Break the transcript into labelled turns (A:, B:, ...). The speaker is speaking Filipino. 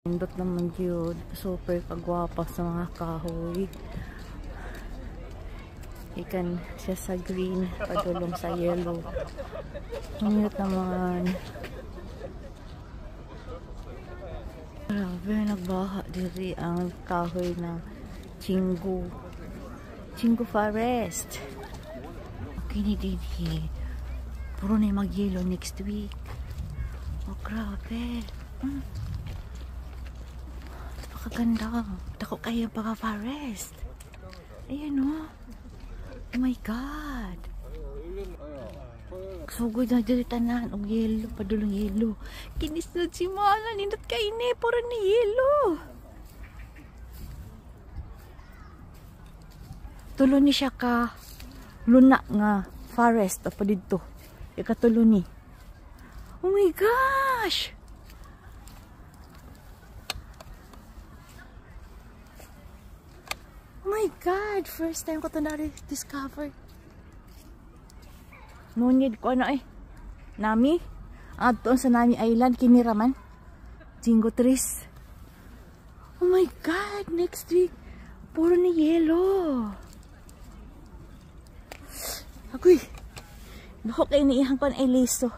A: Pindot naman yun. Super kagwapa sa mga kahoy. Ikan siya sa green, padulong sa yellow. Ang naman. Grabe, nagbaha diri ang kahoy na Chingu Forest. Okay ni Didi. Puro na mag-yellow next week. Oh, grabe. Napakaganda. Tako kayo paka forest. Ayan o. Oh my God. Sugod na dito tanan. Og yellow. Padulong yellow. Kinis na si Mala. Nindot kayo ni. Puro na yellow. Tulo ni siya ka luna nga forest. Apa dito. Ikatulo ni. Oh my gosh. Oh my God. First time ko ito na-discover. No need ko ano Nami. Doon sa Nami Island. Kiniraman. Jingo trees. Oh my God. Next week. Puro na yellow. Agoy. Bako kayo niihang ko ang liso.